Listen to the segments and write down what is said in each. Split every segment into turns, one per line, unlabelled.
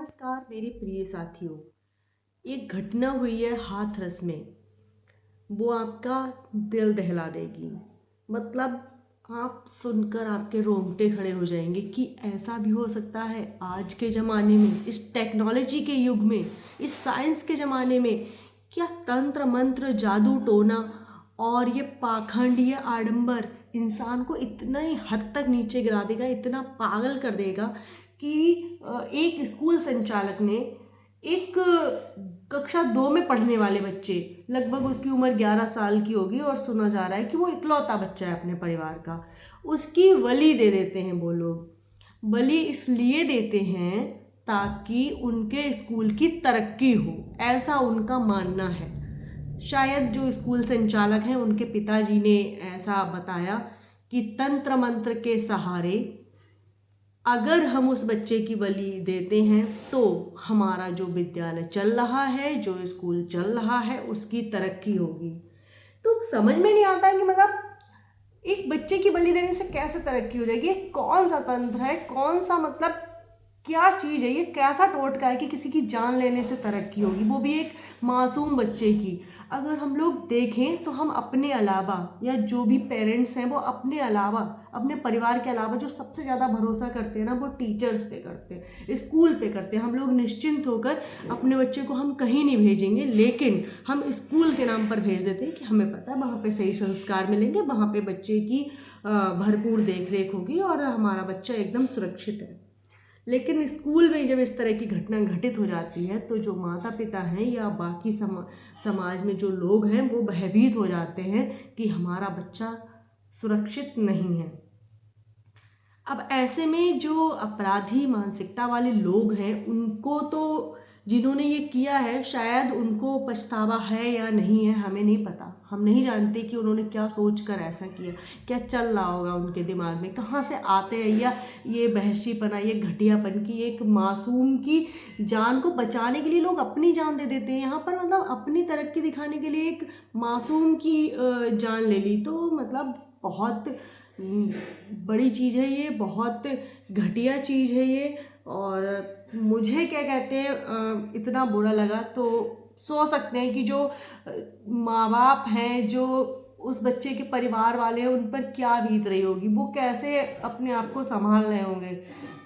नमस्कार मेरे प्रिय साथियों। एक घटना हुई है हाथरस में, वो आपका दिल दहला देगी। मतलब आप सुनकर आपके रोंगटे खड़े हो जाएंगे कि ऐसा भी हो सकता है आज के ज़माने में, इस टेक्नोलॉजी के युग में, इस साइंस के ज़माने में। क्या तंत्र मंत्र जादू टोना और ये पाखंड, ये आडंबर इंसान को इतना ही हद तक नीचे गिरा देगा, इतना पागल कर देगा कि एक स्कूल संचालक ने एक कक्षा 2 में पढ़ने वाले बच्चे, लगभग उसकी उम्र 11 साल की होगी और सुना जा रहा है कि वो इकलौता बच्चा है अपने परिवार का, उसकी बलि दे देते हैं। वो लोग बलि इसलिए देते हैं ताकि उनके स्कूल की तरक्की हो, ऐसा उनका मानना है। शायद जो स्कूल संचालक हैं उनके पिताजी ने ऐसा बताया कि तंत्र मंत्र के सहारे अगर हम उस बच्चे की बलि देते हैं तो हमारा जो विद्यालय चल रहा है, जो स्कूल चल रहा है, उसकी तरक्की होगी। तो समझ में नहीं आता कि मतलब एक बच्चे की बलि देने से कैसे तरक्की हो जाएगी। ये कौन सा तंत्र है, कौन सा मतलब क्या चीज़ है, ये कैसा टोटका है कि किसी की जान लेने से तरक्की होगी, वो भी एक मासूम बच्चे की। अगर हम लोग देखें तो हम अपने अलावा या जो भी पेरेंट्स हैं वो अपने अलावा, अपने परिवार के अलावा जो सबसे ज़्यादा भरोसा करते हैं ना, वो टीचर्स पे करते हैं, स्कूल पे करते हैं। हम लोग निश्चिंत होकर अपने बच्चे को हम कहीं नहीं भेजेंगे, लेकिन हम स्कूल के नाम पर भेज देते हैं कि हमें पता है वहाँ पे सही संस्कार मिलेंगे, वहाँ पे बच्चे की भरपूर देख रेख होगी और हमारा बच्चा एकदम सुरक्षित है। लेकिन स्कूल में जब इस तरह की घटना घटित हो जाती है तो जो माता पिता हैं या बाकी समाज में जो लोग हैं वो भयभीत हो जाते हैं कि हमारा बच्चा सुरक्षित नहीं है। अब ऐसे में जो अपराधी मानसिकता वाले लोग हैं उनको तो, जिन्होंने ये किया है, शायद उनको पछतावा है या नहीं है हमें नहीं पता। हम नहीं जानते कि उन्होंने क्या सोच कर ऐसा किया, क्या चल रहा होगा उनके दिमाग में, कहाँ से आते हैं या ये बहसीपना, ये घटियापन की एक मासूम की जान को बचाने के लिए लोग अपनी जान दे देते हैं। यहाँ पर मतलब अपनी तरक्की दिखाने के लिए एक मासूम की जान ले ली, तो मतलब बहुत बड़ी चीज़ है ये, बहुत घटिया चीज़ है ये। और मुझे क्या कहते हैं, इतना बुरा लगा तो सोच सकते हैं कि जो माँ बाप हैं, जो उस बच्चे के परिवार वाले हैं, उन पर क्या बीत रही होगी, वो कैसे अपने आप को संभाल रहे होंगे।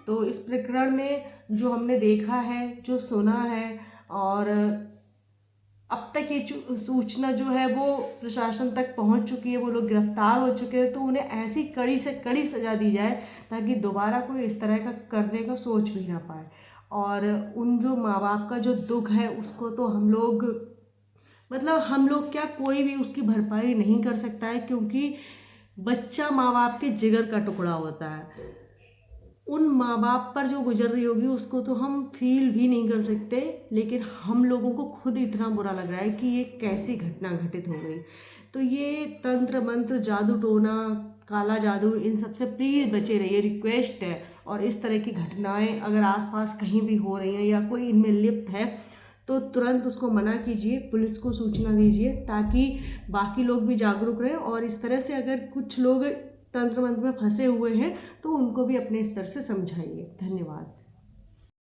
तो इस प्रकरण में जो हमने देखा है, जो सुना है, और अब तक ये सूचना जो है वो प्रशासन तक पहुंच चुकी है, वो लोग गिरफ्तार हो चुके हैं, तो उन्हें ऐसी कड़ी से कड़ी सज़ा दी जाए ताकि दोबारा कोई इस तरह का करने का सोच भी ना पाए। और उन जो माँ बाप का जो दुख है उसको तो हम लोग, मतलब हम लोग क्या, कोई भी उसकी भरपाई नहीं कर सकता है, क्योंकि बच्चा माँ बाप के जिगर का टुकड़ा होता है। उन माँ बाप पर जो गुजर रही होगी उसको तो हम फील भी नहीं कर सकते, लेकिन हम लोगों को खुद इतना बुरा लग रहा है कि ये कैसी घटना घटित हो गई। तो ये तंत्र मंत्र, जादू टोना, काला जादू, इन सबसे प्लीज़ बचे रहिए, रिक्वेस्ट है। और इस तरह की घटनाएं अगर आसपास कहीं भी हो रही हैं या कोई इनमें लिप्त है तो तुरंत उसको मना कीजिए, पुलिस को सूचना दीजिए, ताकि बाकी लोग भी जागरूक रहें। और इस तरह से अगर कुछ लोग तंत्र मंत्र में फंसे हुए हैं तो उनको भी अपने स्तर से समझाइए। धन्यवाद।